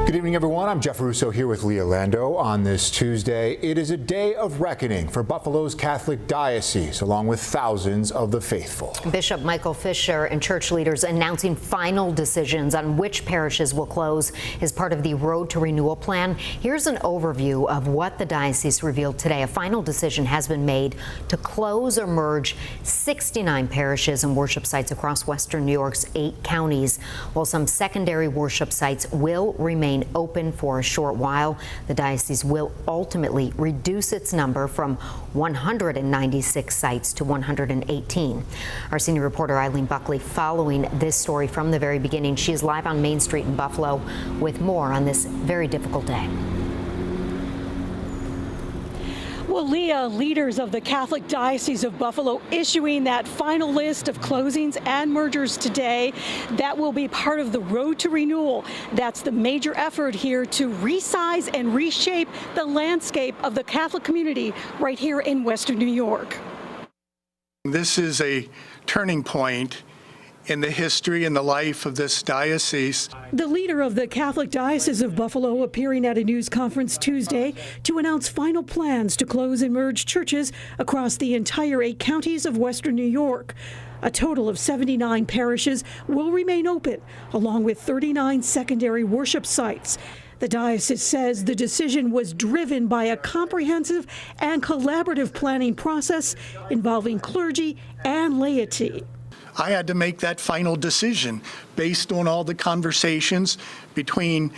Good evening, everyone. I'm Jeff Russo here with Leah Lando on this Tuesday. It is a day of reckoning for Buffalo's Catholic Diocese, along with thousands of the faithful. Bishop Michael Fisher and church leaders announcing final decisions on which parishes will close as part of the Road to Renewal plan. Here's an overview of what the diocese revealed today. A final decision has been made to close or merge 69 parishes and worship sites across western New York's 8 counties. While some secondary worship sites will remain open for a short while, the diocese will ultimately reduce its number from 196 sites to 118. Our senior reporter Eileen Buckley following this story from the very beginning. She is live on Main Street in Buffalo with more on this very difficult day. Well, Leah, leaders of the Catholic Diocese of Buffalo issuing that final list of closings and mergers today. That will be part of the Road to Renewal. That's the major effort here to resize and reshape the landscape of the Catholic community right here in Western New York. This is a turning point in the history and the life of this diocese. The leader of the Catholic Diocese of Buffalo appearing at a news conference Tuesday to announce final plans to close and merge churches across the entire 8 counties of Western New York. A total of 79 parishes will remain open, along with 39 secondary worship sites. The diocese says the decision was driven by a comprehensive and collaborative planning process involving clergy and laity. I had to make that final decision based on all the conversations between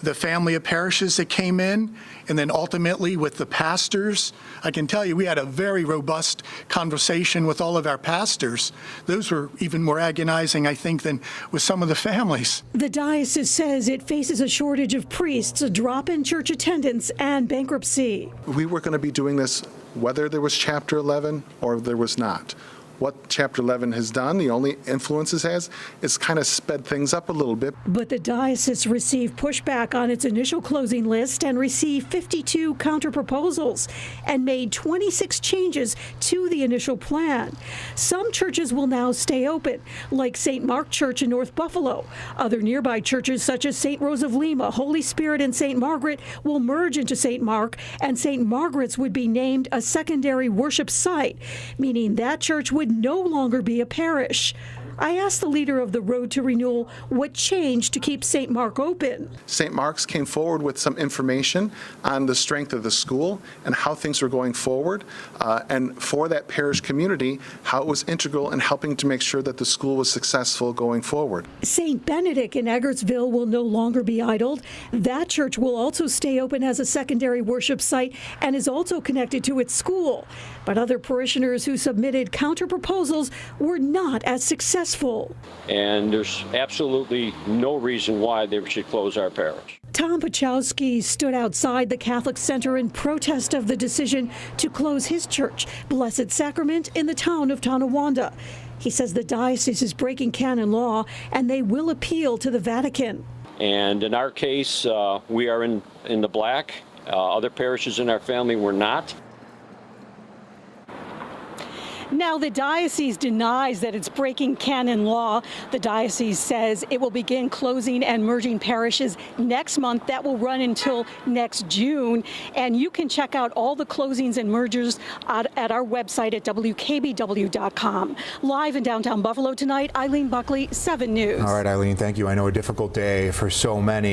the family of parishes that came in and then ultimately with the pastors. I can tell you we had a very robust conversation with all of our pastors. Those were even more agonizing, I think, than with some of the families. The diocese says it faces a shortage of priests, a drop in church attendance, and bankruptcy. We were going to be doing this whether there was Chapter 11 or there was not. What Chapter 11 has done, the only influence it has, is kind of sped things up a little bit. But the diocese received pushback on its initial closing list and received 52 counter-proposals and made 26 changes to the initial plan. Some churches will now stay open, like St. Mark Church in North Buffalo. Other nearby churches, such as St. Rose of Lima, Holy Spirit, and St. Margaret, will merge into St. Mark, and St. Margaret's would be named a secondary worship site, meaning that church would no longer be a parish. I asked the leader of the Road to Renewal what changed to keep St. Mark open. St. Mark's came forward with some information on the strength of the school and how things were going forward, and for that parish community, how it was integral in helping to make sure that the school was successful going forward. St. Benedict in Eggertsville will no longer be idled. That church will also stay open as a secondary worship site and is also connected to its school. But other parishioners who submitted counter-proposals were not as successful. And there's absolutely no reason why they should close our parish. Tom Pachowski stood outside the Catholic Center in protest of the decision to close his church, Blessed Sacrament, in the town of Tonawanda. He says the diocese is breaking canon law and they will appeal to the Vatican. And in our case, we are in the black. Other parishes in our family were not. Now, the diocese denies that it's breaking canon law. The diocese says it will begin closing and merging parishes next month. That will run until next June. And you can check out all the closings and mergers at our website at WKBW.com. Live in downtown Buffalo tonight, Eileen Buckley, 7 News. All right, Eileen, thank you. I know a difficult day for so many.